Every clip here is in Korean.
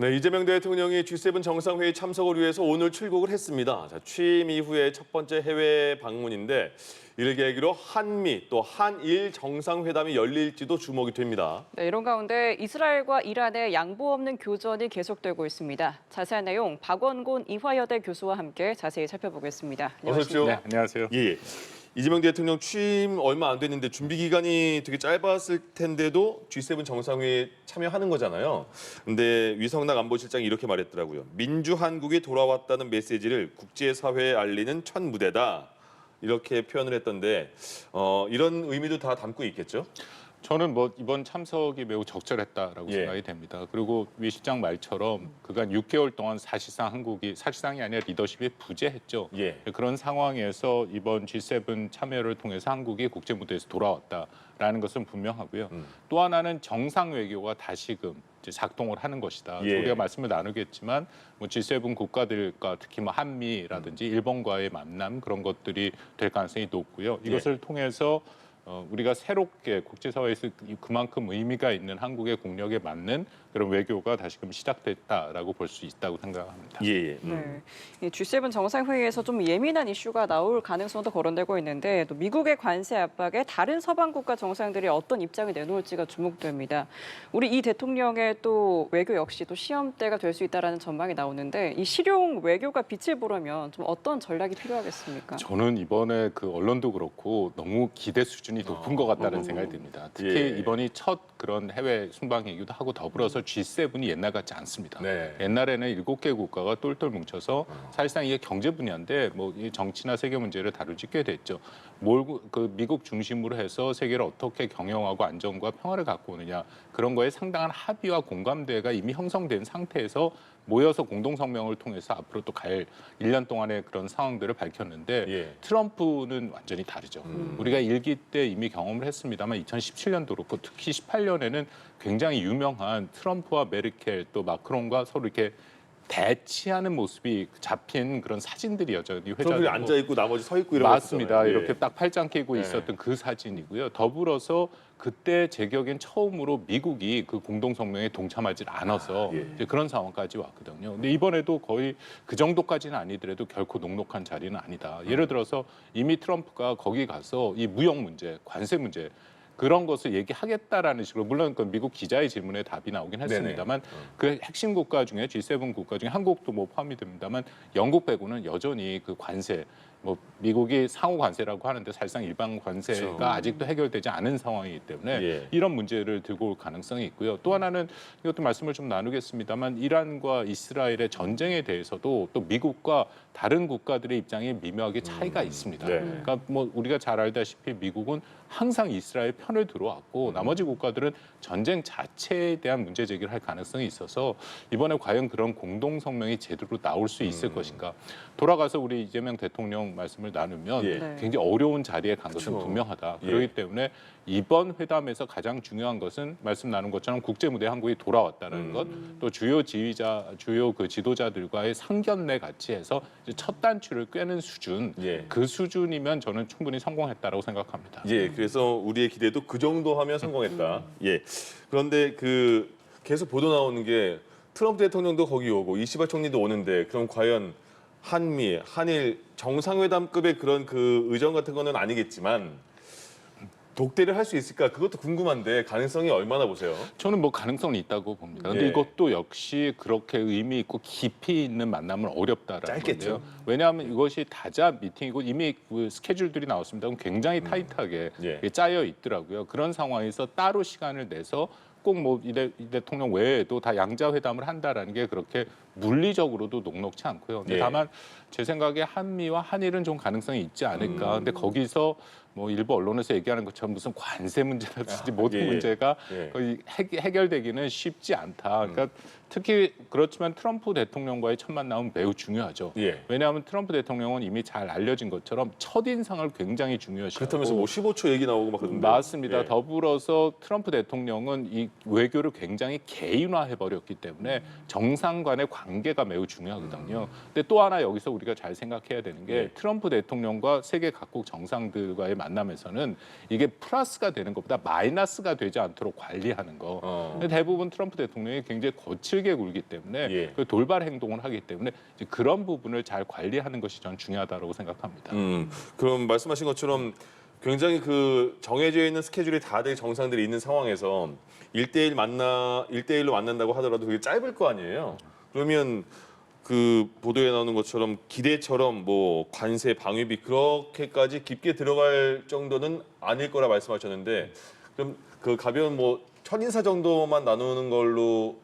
네, 이재명 대통령이 G7 정상회의 참석을 위해서 오늘 출국을 했습니다. 자, 취임 이후에 첫 번째 해외 방문인데 이를 계기로 한미 또 한일 정상회담이 열릴지도 주목이 됩니다. 네, 이런 가운데 이스라엘과 이란의 양보 없는 교전이 계속되고 있습니다. 자세한 내용 박원곤 이화여대 교수와 함께 자세히 살펴보겠습니다. 어서 오십시오. 네, 안녕하세요. 예. 이재명 대통령 취임 얼마 안 됐는데 준비 기간이 되게 짧았을 텐데도 G7 정상회의에 참여하는 거잖아요. 근데 위성락 안보실장이 이렇게 말했더라고요. 민주한국이 돌아왔다는 메시지를 국제사회에 알리는 첫 무대다. 이렇게 표현을 했던데 이런 의미도 다 담고 있겠죠? 저는 뭐 이번 참석이 매우 적절했다라고 생각이 됩니다. 그리고 위 실장 말처럼 그간 6개월 동안 사실상 한국이 사실상이 아니라 리더십이 부재했죠. 그런 상황에서 이번 G7 참여를 통해서 한국이 국제 무대에서 돌아왔다라는 것은 분명하고요. 또 하나는 정상 외교가 다시금 이제 작동을 하는 것이다. 우리가 말씀을 나누겠지만 뭐 G7 국가들과 특히 뭐 한미라든지 일본과의 만남 그런 것들이 될 가능성이 높고요. 이것을 통해서 우리가 새롭게 국제사회에서 그만큼 의미가 있는 한국의 국력에 맞는 그런 외교가 다시금 시작됐다라고 볼 수 있다고 생각합니다. 네. 이 G7 정상회의에서 좀 예민한 이슈가 나올 가능성도 거론되고 있는데 또 미국의 관세 압박에 다른 서방 국가 정상들이 어떤 입장을 내놓을지가 주목됩니다. 우리 이 대통령의 또 외교 역시 또 시험대가 될 수 있다라는 전망이 나오는데 이 실용 외교가 빛을 보려면 좀 어떤 전략이 필요하겠습니까? 저는 이번에 그 언론도 그렇고 너무 기대 수준이 높은 것 같다는 생각이 듭니다. 특히 이번이 첫 그런 해외 순방이기도 하고 더불어서 G7이 옛날 같지 않습니다. 옛날에는 7개 국가가 똘똘 뭉쳐서 사실상 이게 경제 분야인데 뭐 이 정치나 세계 문제를 다루지 꽤 됐죠. 그 미국 중심으로 해서 세계를 어떻게 경영하고 안정과 평화를 갖고 오느냐 그런 거에 상당한 합의와 공감대가 이미 형성된 상태에서 모여서 공동성명을 통해서 앞으로 또 갈 1년 동안의 그런 상황들을 밝혔는데 트럼프는 완전히 다르죠. 우리가 일기 때 이미 경험을 했습니다만 2017년도 그렇고 특히 18년에는 굉장히 유명한 트럼프와 메르켈 또 마크롱과 서로 이렇게 대치하는 모습이 잡힌 그런 사진들이 여전히 트럼프이 앉아 있고 나머지 서 있고 이런 맞습니다. 이렇게 딱 팔짱 끼고 있었던 그 사진이고요. 더불어서 그때 제격엔 처음으로 미국이 그 공동성명에 동참하지 않아서 이제 그런 상황까지 왔거든요. 근데 이번에도 거의 그 정도까지는 아니더라도 결코 녹록한 자리는 아니다. 예를 들어서 이미 트럼프가 거기 가서 이 무역 문제, 관세 문제 그런 것을 얘기하겠다라는 식으로 물론 그 미국 기자의 질문에 답이 나오긴 했습니다만 그 핵심 국가 중에 G7 국가 중에 한국도 뭐 포함이 됩니다만 영국 빼고는 여전히 그 관세 뭐 미국이 상호 관세라고 하는데 사실상 일반 관세가 아직도 해결되지 않은 상황이기 때문에 이런 문제를 들고 올 가능성이 있고요. 또 하나는 이것도 말씀을 좀 나누겠습니다만 이란과 이스라엘의 전쟁에 대해서도 또 미국과 다른 국가들의 입장이 미묘하게 차이가 있습니다. 그러니까 뭐 우리가 잘 알다시피 미국은 항상 이스라엘 편을 들어왔고 나머지 국가들은 전쟁 자체에 대한 문제 제기를 할 가능성이 있어서 이번에 과연 그런 공동성명이 제대로 나올 수 있을 것인가. 돌아가서 우리 이재명 대통령 말씀을 나누면 굉장히 어려운 자리에 간 것은 분명하다. 그렇기 때문에 이번 회담에서 가장 중요한 것은 말씀 나눈 것처럼 국제 무대에 한국이 돌아왔다는 것, 또 주요 그 지도자들과의 상견례 같이 해서 이제 첫 단추를 꿰는 수준, 그 수준이면 저는 충분히 성공했다라고 생각합니다. 그래서 우리의 기대도 그 정도 하면 성공했다. 그런데 그 계속 보도 나오는 게 트럼프 대통령도 거기 오고 이시바 총리도 오는데 그럼 과연 한미, 한일 정상회담급의 그런 그 의정 같은 거는 아니겠지만 독대를 할 수 있을까? 그것도 궁금한데 가능성이 얼마나 보세요? 저는 뭐 가능성이 있다고 봅니다. 그런데 이것도 역시 그렇게 의미 있고 깊이 있는 만남은 어렵다라는 짧겠죠. 건데요. 왜냐하면 이것이 다자 미팅이고 이미 그 스케줄들이 나왔습니다. 그럼 굉장히 타이트하게 짜여 있더라고요. 그런 상황에서 따로 시간을 내서 꼭 뭐 이 대통령 외에도 다 양자회담을 한다라는 게 그렇게 물리적으로도 녹록치 않고요. 근데 다만 제 생각에 한미와 한일은 좀 가능성이 있지 않을까. 근데 거기서 뭐 일부 언론에서 얘기하는 것처럼 무슨 관세 문제라든지 모든 문제가 거의 해결되기는 쉽지 않다. 그러니까 특히 그렇지만 트럼프 대통령과의 첫 만남은 매우 중요하죠. 왜냐하면 트럼프 대통령은 이미 잘 알려진 것처럼 첫인상을 굉장히 중요시하고 그렇다면서 뭐 15초 얘기 나오고 막 그러던데. 맞습니다. 더불어서 트럼프 대통령은 이 외교를 굉장히 개인화해버렸기 때문에 정상 간의 관계가 매우 중요하거든요. 근데 또 하나 여기서 우리가 잘 생각해야 되는 게 트럼프 대통령과 세계 각국 정상들과의 만남에서는 이게 플러스가 되는 것보다 마이너스가 되지 않도록 관리하는 거. 근데 대부분 트럼프 대통령이 굉장히 거칠게 굴기 때문에 예. 그 돌발 행동을 하기 때문에 이제 그런 부분을 잘 관리하는 것이 저는 중요하다고 생각합니다. 그럼 말씀하신 것처럼 굉장히 그 정해져 있는 스케줄이 다들 정상들이 있는 상황에서 1대1로 만난다고 하더라도 그게 짧을 거 아니에요. 그러면 그 보도에 나오는 것처럼 기대처럼 뭐 관세, 방위비 그렇게까지 깊게 들어갈 정도는 아닐 거라 말씀하셨는데 그럼 그 가벼운 뭐 첫인사 정도만 나누는 걸로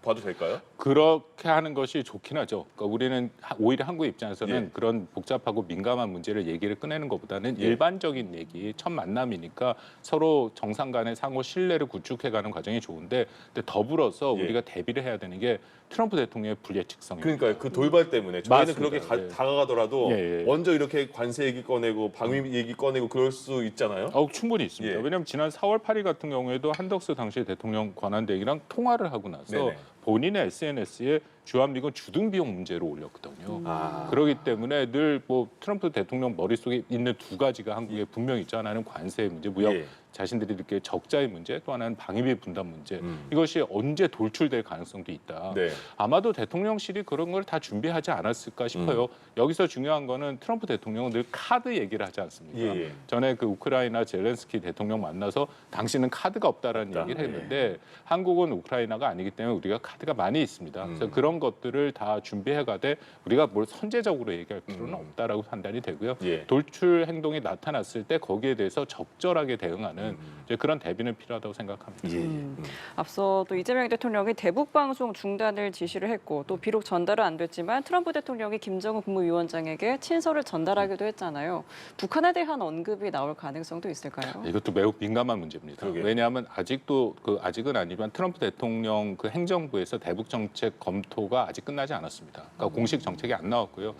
봐도 될까요? 그렇게 하는 것이 좋긴 하죠. 그러니까 우리는 오히려 한국 입장에서는 예. 그런 복잡하고 민감한 문제를 얘기를 꺼내는 것보다는 예. 일반적인 얘기, 첫 만남이니까 서로 정상 간의 상호 신뢰를 구축해가는 과정이 좋은데 근데 더불어서 예. 우리가 대비를 해야 되는 게 트럼프 대통령의 불예측성입니다. 그러니까요. 그 돌발 때문에 저희는 맞습니다. 그렇게 예. 다가가더라도 예, 예. 먼저 이렇게 관세 얘기 꺼내고 방위 얘기 꺼내고 그럴 수 있잖아요. 충분히 있습니다. 예. 왜냐하면 지난 4월 8일 같은 경우에도 한덕수 당시 대통령 권한대행이랑 통화를 하고 나서 네네. 본인의 SNS에 주한미군 주둔비용 문제를 올렸거든요. 아. 그렇기 때문에 늘 뭐 트럼프 대통령 머릿속에 있는 두 가지가 한국에 분명히 있죠. 하나는 관세의 문제, 무역 예. 자신들이 느끼는 적자의 문제, 또 하나는 방위비 분담 문제. 이것이 언제 돌출될 가능성도 있다. 네. 아마도 대통령실이 그런 걸 다 준비하지 않았을까 싶어요. 여기서 중요한 거는 트럼프 대통령은 늘 카드 얘기를 하지 않습니까? 예, 예. 전에 그 우크라이나 젤렌스키 대통령 만나서 당신은 카드가 없다라는 없다. 얘기를 했는데 한국은 우크라이나가 아니기 때문에 우리가 카드가 많이 있습니다. 그래서 그런 것들을 다 준비해가되 우리가 뭘 선제적으로 얘기할 필요는 없다라고 판단이 되고요. 예. 돌출 행동이 나타났을 때 거기에 대해서 적절하게 대응하는 이제 그런 대비는 필요하다고 생각합니다. 예. 앞서 또 이재명 대통령이 대북 방송 중단을 지시를 했고 또 비록 전달은 안 됐지만 트럼프 대통령이 김정은 국무위원장에게 친서를 전달하기도 했잖아요. 북한에 대한 언급이 나올 가능성도 있을까요? 이것도 매우 민감한 문제입니다. 그러게요. 왜냐하면 아직은 아니지만 트럼프 대통령 그 행정부에서 대북 정책 검토가 아직 끝나지 않았습니다. 그러니까 공식 정책이 안 나왔고요.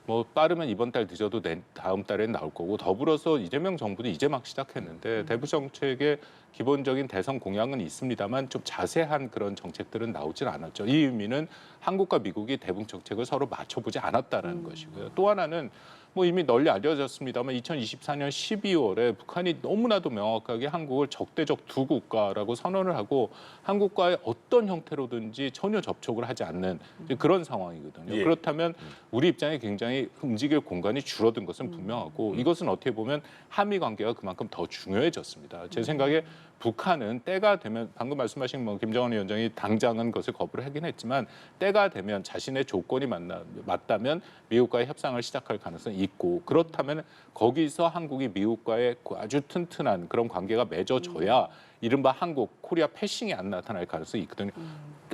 뭐 빠르면 이번 달 늦어도 다음 달에는 나올 거고 더불어서 이재명 정부는 이제 막 시작했는데 대북 정책의 기본적인 대선 공약은 있습니다만 좀 자세한 그런 정책들은 나오질 않았죠. 이 의미는 한국과 미국이 대북 정책을 서로 맞춰보지 않았다라는 것이고요. 또 하나는 뭐 이미 널리 알려졌습니다만 2024년 12월에 북한이 너무나도 명확하게 한국을 적대적 두 국가라고 선언을 하고 한국과의 어떤 형태로든지 전혀 접촉을 하지 않는 이제 그런 상황이거든요. 예. 그렇다면 우리 입장에 굉장히 움직일 공간이 줄어든 것은 분명하고 이것은 어떻게 보면 한미 관계가 그만큼 더 중요해졌습니다. 제 생각에 북한은 때가 되면 방금 말씀하신 뭐 김정은 위원장이 당장은 그것을 거부를 하긴 했지만 때가 되면 자신의 조건이 맞다면 미국과의 협상을 시작할 가능성이 있고 그렇다면 거기서 한국이 미국과의 아주 튼튼한 그런 관계가 맺어져야 이른바 한국 코리아 패싱이 안 나타날 가능성이 있거든요.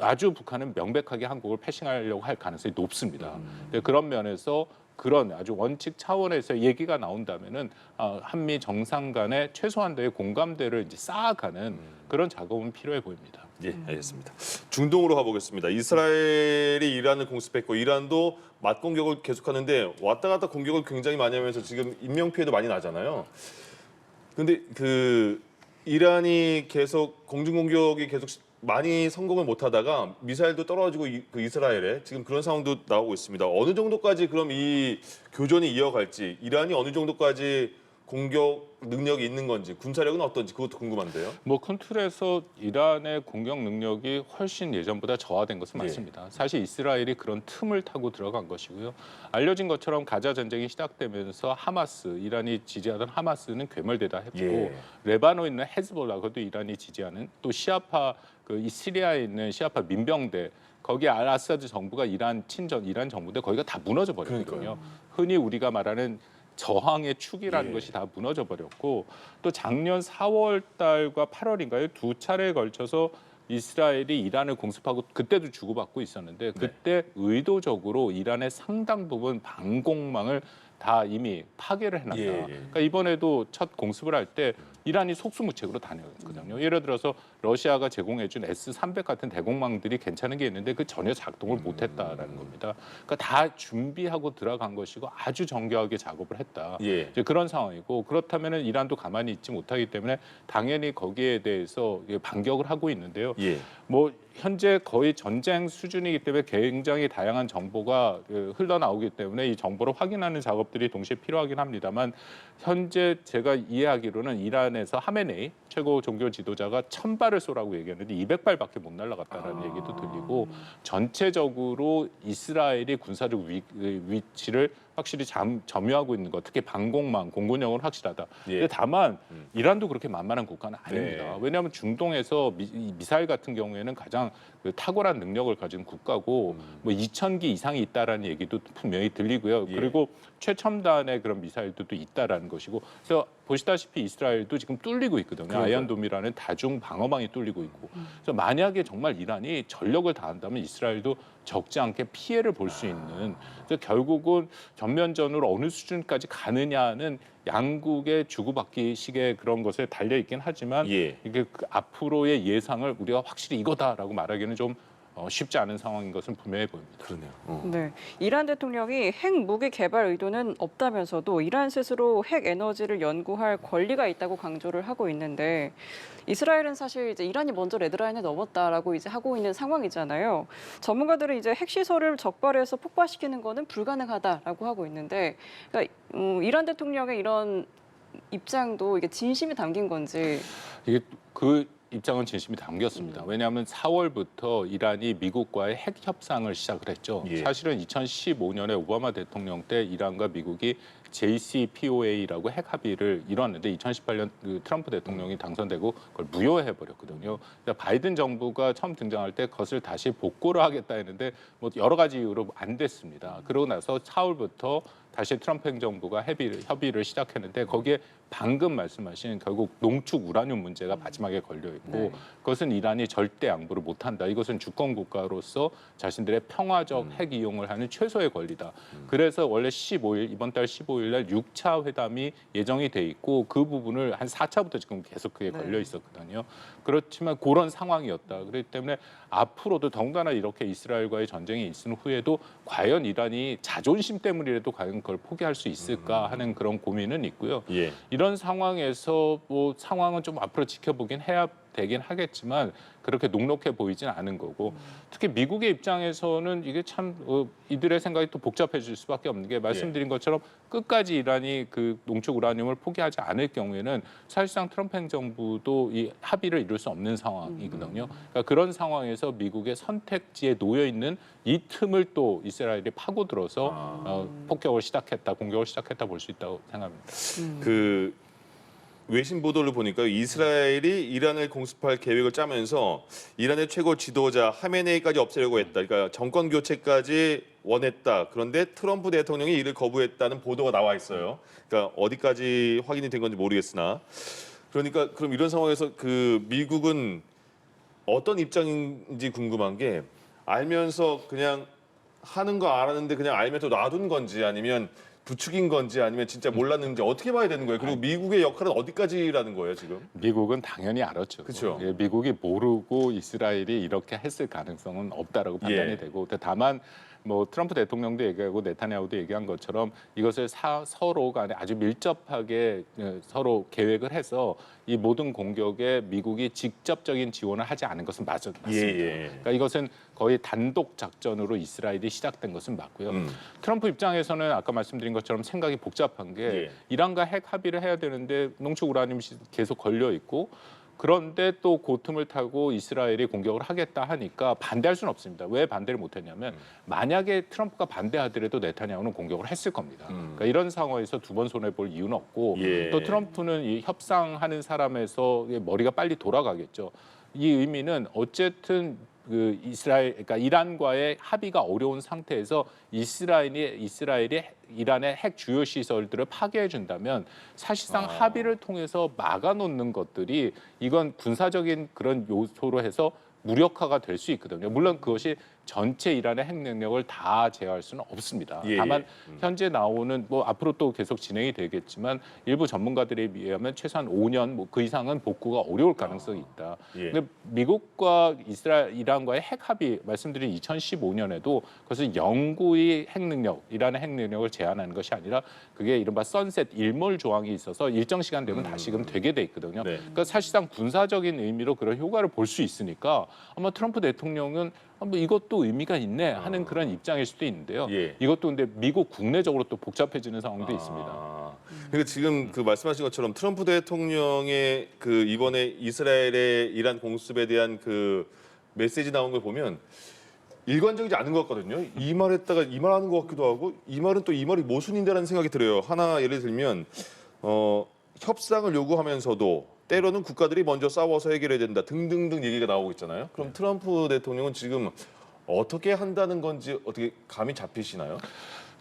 아주 북한은 명백하게 한국을 패싱하려고 할 가능성이 높습니다. 그런 면에서 그런 아주 원칙 차원에서 얘기가 나온다면은 한미 정상 간의 최소한도의 공감대를 이제 쌓아가는 그런 작업은 필요해 보입니다. 예, 알겠습니다. 중동으로 가보겠습니다. 이스라엘이 이란을 공습했고 이란도 맞공격을 계속하는데 왔다 갔다 공격을 굉장히 많이 하면서 지금 인명 피해도 많이 나잖아요. 근데 그 이란이 계속 공중 공격이 계속 많이 성공을 못하다가 미사일도 떨어지고 그 이스라엘에 지금 그런 상황도 나오고 있습니다. 어느 정도까지 그럼 이 교전이 이어갈지 이란이 어느 정도까지 공격 능력이 있는 건지 군사력은 어떤지 그것도 궁금한데요. 뭐 큰 틀에서 이란의 공격 능력이 훨씬 예전보다 저하된 것은 맞습니다. 사실 이스라엘이 그런 틈을 타고 들어간 것이고요. 알려진 것처럼 가자 전쟁이 시작되면서 하마스, 이란이 지지하던 하마스는 괴멸되다 했고 레바논에 있는 헤즈볼라, 그것도 이란이 지지하는 또 시아파 이 시리아에 있는 시아파 민병대 거기 알아사드 정부가 이란 정부인데 거기가 다 무너져 버렸거든요. 그러니까요. 흔히 우리가 말하는 저항의 축이라는 것이 다 무너져 버렸고 또 작년 4월 달과 8월인가요? 두 차례에 걸쳐서 이스라엘이 이란을 공습하고 그때도 주고받고 있었는데 그때 의도적으로 이란의 상당 부분 방공망을 다 이미 파괴를 해놨다. 그러니까 이번에도 첫 공습을 할 때 이란이 속수무책으로 다녔거든요. 예를 들어서 러시아가 제공해준 S-300 같은 대공망들이 괜찮은 게 있는데 그 전혀 작동을 못했다라는 겁니다. 그러니까 다 준비하고 들어간 것이고 아주 정교하게 작업을 했다. 이제 그런 상황이고 그렇다면은 이란도 가만히 있지 못하기 때문에 당연히 거기에 대해서 반격을 하고 있는데요. 뭐 현재 거의 전쟁 수준이기 때문에 굉장히 다양한 정보가 흘러나오기 때문에 이 정보를 확인하는 작업들이 동시에 필요하긴 합니다만 현재 제가 이해하기로는 이란에서 하메네이 최고 종교 지도자가 1000발을 쏘라고 얘기했는데 200발밖에 못 날아갔다라는 얘기도 들리고 전체적으로 이스라엘이 군사적 위치를 확실히 점유하고 있는 것, 특히 방공망, 공군력은 확실하다. 근데 다만 이란도 그렇게 만만한 국가는 아닙니다. 왜냐하면 중동에서 미사일 같은 경우에는 가장 탁월한 능력을 가진 국가고 뭐 2000기 이상이 있다라는 얘기도 분명히 들리고요. 그리고 최첨단의 그런 미사일들도 있다라는 것이고, 그래서 보시다시피 이스라엘도 지금 뚫리고 있거든요. 아이언돔이라는 다중 방어망이 뚫리고 있고. 그래서 만약에 정말 이란이 전력을 다한다면 이스라엘도 적지 않게 피해를 볼 수 있는. 그래서 결국은 전면전으로 어느 수준까지 가느냐는 양국의 주고받기식의 그런 것에 달려 있긴 하지만 이게 그 앞으로의 예상을 우리가 확실히 이거다라고 말하기는 좀 쉽지 않은 상황인 것은 분명해 보입니다. 그러네요. 네, 이란 대통령이 핵 무기 개발 의도는 없다면서도 이란 스스로 핵 에너지를 연구할 권리가 있다고 강조를 하고 있는데 이스라엘은 사실 이제 이란이 먼저 레드라인에 넘었다라고 이제 하고 있는 상황이잖아요. 전문가들은 이제 핵 시설을 적발해서 폭파시키는 거는 불가능하다라고 하고 있는데, 그러니까 이란 대통령의 이런 입장도 이게 진심이 담긴 건지. 이게 그 입장은 진심이 담겼습니다. 왜냐하면 4월부터 이란이 미국과의 핵 협상을 시작을 했죠. 사실은 2015년에 오바마 대통령 때 이란과 미국이 JCPOA라고 핵 합의를 이뤘는데 2018년 그 트럼프 대통령이 당선되고 그걸 무효해 버렸거든요. 바이든 정부가 처음 등장할 때 그것을 다시 복구를 하겠다 했는데 뭐 여러 가지 이유로 안 됐습니다. 그러고 나서 4월부터 다시 트럼프 행정부가 협의를 시작했는데 거기에 방금 말씀하신 결국 농축 우라늄 문제가 마지막에 걸려 있고 그것은 이란이 절대 양보를 못한다. 이것은 주권 국가로서 자신들의 평화적 핵 이용을 하는 최소의 권리다. 그래서 원래 15일 이번 달 15일 날 6차 회담이 예정이 돼 있고 그 부분을 한 4차부터 지금 계속 그게 걸려 있었거든요. 그렇지만 그런 상황이었다. 그렇기 때문에 앞으로도 더군다나 이렇게 이스라엘과의 전쟁이 있은 후에도 과연 이란이 자존심 때문이라도 과연 그걸 포기할 수 있을까 하는 그런 고민은 있고요. 이런 상황에서 뭐 상황은 좀 앞으로 지켜보긴 해야 되긴 하겠지만 그렇게 녹록해 보이진 않은 거고 특히 미국의 입장에서는 이게 참 이들의 생각이 또 복잡해질 수밖에 없는 게 말씀드린 것처럼 끝까지 이란이 그 농축 우라늄을 포기하지 않을 경우에는 사실상 트럼프 행정부도 이 합의를 이룰 수 없는 상황이거든요. 그러니까 그런 상황에서 미국의 선택지에 놓여 있는 이 틈을 또 이스라엘이 파고들어서 폭격을 시작했다, 공격을 시작했다 볼 수 있다고 생각합니다. 그 외신 보도를 보니까 이스라엘이 이란을 공습할 계획을 짜면서 이란의 최고 지도자 하메네이까지 없애려고 했다. 그러니까 정권 교체까지 원했다. 그런데 트럼프 대통령이 이를 거부했다는 보도가 나와 있어요. 그러니까 어디까지 확인이 된 건지 모르겠으나 그러니까 그럼 이런 상황에서 그 미국은 어떤 입장인지 궁금한 게 알면서 그냥 하는 거 알았는데 그냥 알면서 놔둔 건지 아니면 부추긴 건지 아니면 진짜 몰랐는지 어떻게 봐야 되는 거예요? 그리고 미국의 역할은 어디까지라는 거예요, 지금? 미국은 당연히 알았죠. 그렇죠. 미국이 모르고 이스라엘이 이렇게 했을 가능성은 없다라고 판단이 되고 다만 뭐 트럼프 대통령도 얘기하고 네타냐후도 얘기한 것처럼 이것을 서로 간에 아주 밀접하게 서로 계획을 해서 이 모든 공격에 미국이 직접적인 지원을 하지 않은 것은 맞습니다. 그러니까 이것은 거의 단독 작전으로 이스라엘이 시작된 것은 맞고요. 트럼프 입장에서는 아까 말씀드린 것처럼 생각이 복잡한 게 이란과 핵 합의를 해야 되는데 농축 우라늄이 계속 걸려 있고 그런데 또 그 틈을 타고 이스라엘이 공격을 하겠다 하니까 반대할 수는 없습니다. 왜 반대를 못했냐면 만약에 트럼프가 반대하더라도 네타냐후는 공격을 했을 겁니다. 그러니까 이런 상황에서 두 번 손해볼 이유는 없고 또 트럼프는 이 협상하는 사람에서 머리가 빨리 돌아가겠죠. 이 의미는 어쨌든 그 그러니까 이란과의 합의가 어려운 상태에서 이스라엘이 이란의 핵 주요 시설들을 파괴해 준다면 사실상 합의를 통해서 막아놓는 것들이 이건 군사적인 그런 요소로 해서 무력화가 될 수 있거든요. 물론 그것이 전체 이란의 핵 능력을 다 제어할 수는 없습니다. 다만 현재 나오는 뭐 앞으로 또 계속 진행이 되겠지만 일부 전문가들에 비하면 최소한 5년 뭐 그 이상은 복구가 어려울 가능성이 있다. 근데 미국과 이란과의 핵 합의 말씀드린 2015년에도 그것은 영구의 핵 능력, 이란의 핵 능력을 제한하는 것이 아니라 그게 이른바 선셋 일몰 조항이 있어서 일정 시간 되면 다시금 되게 돼 있거든요. 그러니까 사실상 군사적인 의미로 그런 효과를 볼 수 있으니까 아마 트럼프 대통령은 뭐 이것도 의미가 있네 하는 그런 입장일 수도 있는데요. 예. 이것도 근데 미국 국내적으로 또 복잡해지는 상황도 있습니다. 그러니까 지금 그 말씀하신 것처럼 트럼프 대통령의 그 이번에 이스라엘의 이란 공습에 대한 그 메시지 나온 걸 보면 일관적이지 않은 것 같거든요. 이 말했다가 이 말 하는 것 같기도 하고 이 말은 또 이 말이 모순인데라는 생각이 들어요. 하나 예를 들면 협상을 요구하면서도 때로는 국가들이 먼저 싸워서 해결해야 된다 등등등 얘기가 나오고 있잖아요. 그럼 트럼프 대통령은 지금 어떻게 한다는 건지 어떻게 감이 잡히시나요?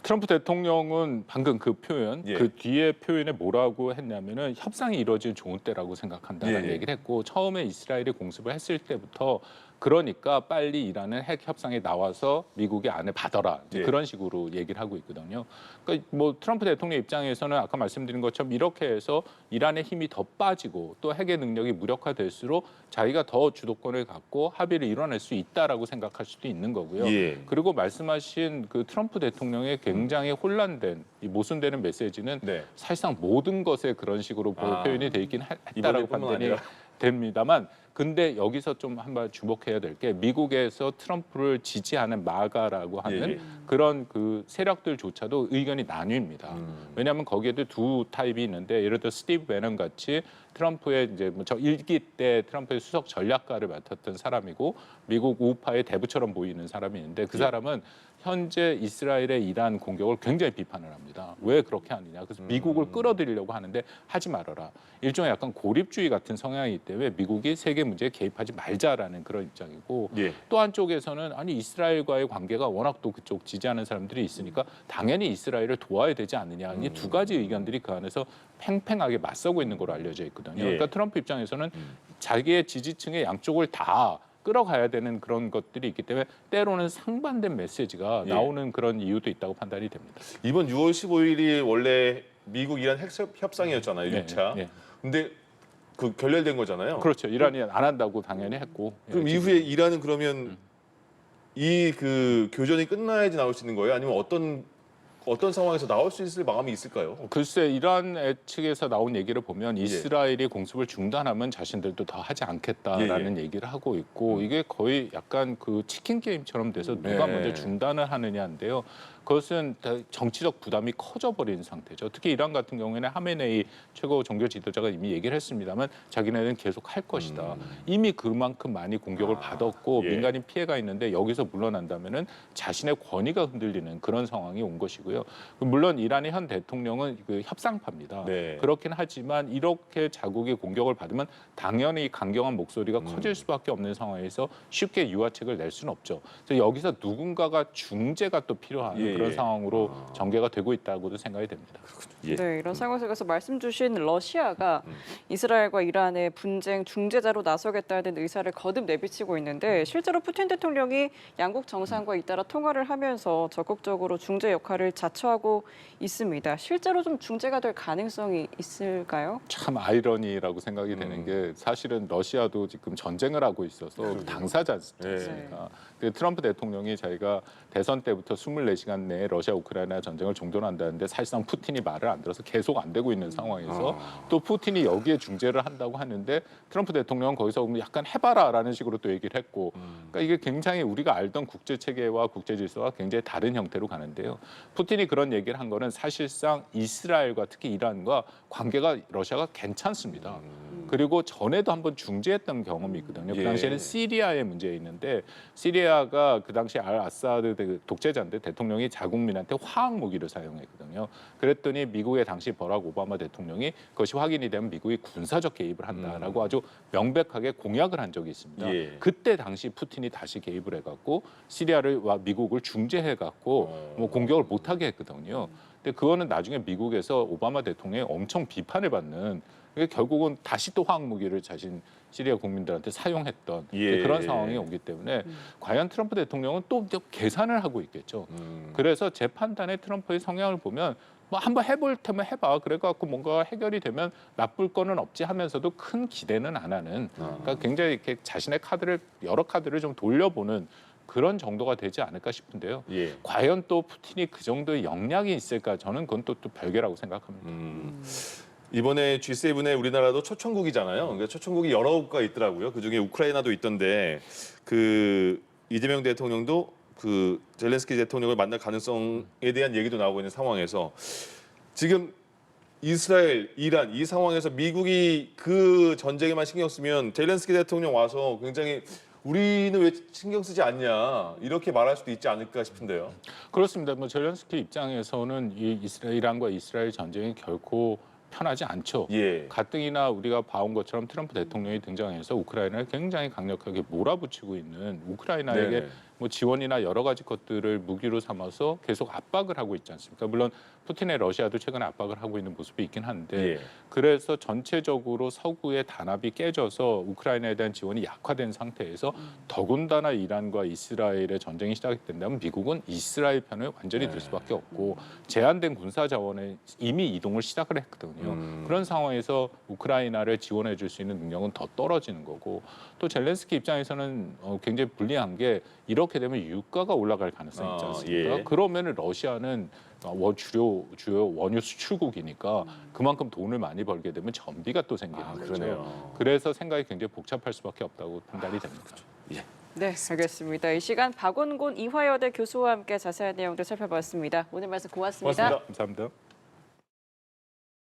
트럼프 대통령은 방금 그 표현, 예. 그 뒤에 표현에 뭐라고 했냐면은 협상이 이루어질 좋은 때라고 생각한다는 예, 예. 얘기를 했고 처음에 이스라엘이 공습을 했을 때부터 그러니까 빨리 이란은 핵 협상에 나와서 미국의 안을 받아라 이제 예. 그런 식으로 얘기를 하고 있거든요. 그러니까 뭐 트럼프 대통령 입장에서는 아까 말씀드린 것처럼 이렇게 해서 이란의 힘이 더 빠지고 또 핵의 능력이 무력화될수록 자기가 더 주도권을 갖고 합의를 이뤄낼 수 있다라고 생각할 수도 있는 거고요. 예. 그리고 말씀하신 그 트럼프 대통령의 굉장히 혼란된 이 모순되는 메시지는 네. 사실상 모든 것에 그런 식으로 표현이 돼 있긴 했다라고 이번에뿐만 판단이 아니라. 됩니다만 근데 여기서 좀 한번 주목해야 될 게 미국에서 트럼프를 지지하는 마가라고 하는 예. 그런 그 세력들조차도 의견이 나뉩니다. 왜냐하면 거기에도 두 타입이 있는데 예를 들어 스티브 배넌 같이 트럼프의 이제 저 1기 때 트럼프의 수석 전략가를 맡았던 사람이고 미국 우파의 대부처럼 보이는 사람이 있는데 그 사람은 현재 이스라엘의 이란 공격을 굉장히 비판을 합니다. 왜 그렇게 하느냐. 그래서 미국을 끌어들이려고 하는데 하지 말아라. 일종의 약간 고립주의 같은 성향이기 때문에 미국이 세계 문제에 개입하지 말자라는 그런 입장이고 예. 또 한쪽에서는 아니 이스라엘과의 관계가 워낙 또 그쪽 지지하는 사람들이 있으니까 당연히 이스라엘을 도와야 되지 않느냐. 이 두 가지 의견들이 그 안에서 팽팽하게 맞서고 있는 걸로 알려져 있거든요. 예. 그러니까 트럼프 입장에서는 자기의 지지층의 양쪽을 다 끌어가야 되는 그런 것들이 있기 때문에 때로는 상반된 메시지가 예. 나오는 그런 이유도 있다고 판단이 됩니다. 이번 6월 15일이 원래 미국 이란 핵 협상이었잖아요. 6차. 예. 근데 그 결렬된 거잖아요. 그렇죠. 이란이 안 한다고 당연히 했고. 그럼 예, 이후에 이란은 그러면 이 그 교전이 끝나야지 나올 수 있는 거예요? 아니면 어떤 상황에서 나올 수 있을 마음이 있을까요? 글쎄 이란 측에서 나온 얘기를 보면 이스라엘이 공습을 중단하면 자신들도 더 하지 않겠다라는 얘기를 하고 있고 이게 거의 약간 그 치킨 게임처럼 돼서 누가 네. 먼저 중단을 하느냐인데요. 그것은 정치적 부담이 커져버린 상태죠. 특히 이란 같은 경우에는 하메네이 최고 종교 지도자가 이미 얘기를 했습니다만 자기네는 계속 할 것이다. 이미 그만큼 많이 공격을 받았고 예. 민간인 피해가 있는데 여기서 물러난다면은 자신의 권위가 흔들리는 그런 상황이 온 것이고요. 물론 이란의 현 대통령은 그 협상파입니다. 네. 그렇긴 하지만 이렇게 자국이 공격을 받으면 당연히 강경한 목소리가 커질 수밖에 없는 상황에서 쉽게 유화책을 낼 수는 없죠. 그래서 여기서 누군가가 중재가 또 필요한 그런 상황으로 전개가 되고 있다고도 생각이 됩니다. 예. 네, 이런 상황에서 말씀 주신 러시아가 이스라엘과 이란의 분쟁 중재자로 나서겠다는 의사를 거듭 내비치고 있는데 실제로 푸틴 대통령이 양국 정상과 잇따라 통화를 하면서 적극적으로 중재 역할을 자처하고 있습니다. 실제로 좀 중재가 될 가능성이 있을까요? 참 아이러니라고 생각이 되는 게 사실은 러시아도 지금 전쟁을 하고 있어서 당사자지 않습니까? 그 트럼프 대통령이 자기가 대선 때부터 24시간 내에 러시아 우크라이나 전쟁을 종전한다는데 사실상 푸틴이 말을 안 들어서 계속 안 되고 있는 상황에서 또 푸틴이 여기에 중재를 한다고 하는데 트럼프 대통령은 거기서 약간 해봐라라는 식으로 또 얘기를 했고 그러니까 이게 굉장히 우리가 알던 국제 체계와 국제 질서와 굉장히 다른 형태로 가는데요. 푸틴이 그런 얘기를 한 거는 사실상 이스라엘과 특히 이란과 관계가 러시아가 괜찮습니다. 그리고 전에도 한번 중재했던 경험이 있거든요. 그 당시에는 시리아의 문제 있는데 시리아가 그 당시 알 아사드 독재자인데 대통령이 자국민한테 화학 무기를 사용했거든요. 그랬더니 미국의 당시 버락 오바마 대통령이 그것이 확인이 되면 미국이 군사적 개입을 한다라고 아주 명백하게 공약을 한 적이 있습니다. 그때 당시 푸틴이 다시 개입을 해갖고 시리아를 미국을 중재해갖고 뭐 공격을 못하게 했거든요. 근데 그거는 나중에 미국에서 오바마 대통령이 엄청 비판을 받는 그게 결국은 다시 또 화학 무기를 자신 시리아 국민들한테 사용했던 그런 상황이 오기 때문에 과연 트럼프 대통령은 또 계산을 하고 있겠죠. 그래서 제 판단에 트럼프의 성향을 보면 뭐 한번 해볼 테면 해봐. 그래갖고 뭔가 해결이 되면 나쁠 거는 없지 하면서도 큰 기대는 안 하는. 그러니까 굉장히 이렇게 자신의 여러 카드를 좀 돌려보는 그런 정도가 되지 않을까 싶은데요. 과연 또 푸틴이 그 정도의 역량이 있을까? 저는 그건 또 별개라고 생각합니다. 이번에 G7에 우리나라도 초청국이잖아요. 그러니까 초청국이 여러 국가 있더라고요. 그중에 우크라이나도 있던데 그 이재명 대통령도 그 젤렌스키 대통령을 만날 가능성에 대한 얘기도 나오고 있는 상황에서 지금 이스라엘, 이란 이 상황에서 미국이 그 전쟁에만 신경 쓰면 젤렌스키 대통령 와서 굉장히 우리는 왜 신경 쓰지 않냐 이렇게 말할 수도 있지 않을까 싶은데요. 그렇습니다. 뭐 젤렌스키 입장에서는 이 이란과 이스라엘 전쟁이 결코 편하지 않죠. 예. 가뜩이나 우리가 봐온 것처럼 트럼프 대통령이 등장해서 우크라이나를 굉장히 강력하게 몰아붙이고 있는 우크라이나에게 네네. 뭐 지원이나 여러 가지 것들을 무기로 삼아서 계속 압박을 하고 있지 않습니까? 물론 푸틴의 러시아도 최근에 압박을 하고 있는 모습이 있긴 한데 예. 그래서 전체적으로 서구의 단합이 깨져서 우크라이나에 대한 지원이 약화된 상태에서 더군다나 이란과 이스라엘의 전쟁이 시작이 된다면 미국은 이스라엘 편을 완전히 들 수밖에 없고 제한된 군사 자원에 이미 이동을 시작을 했거든요. 그런 상황에서 우크라이나를 지원해 줄 수 있는 능력은 더 떨어지는 거고 또 젤렌스키 입장에서는 굉장히 불리한 게 이렇게 되면 유가가 올라갈 가능성이 있지 않습니까? 예. 그러면은 러시아는 주요 원유 수출국이니까 그만큼 돈을 많이 벌게 되면 전비가 또 생기는 거죠. 그러네요. 그래서 생각이 굉장히 복잡할 수밖에 없다고 판단이 됩니다. 네, 알겠습니다. 이 시간 박원곤 이화여대 교수와 함께 자세한 내용들 살펴봤습니다. 오늘 말씀 고맙습니다. 고맙습니다. 감사합니다.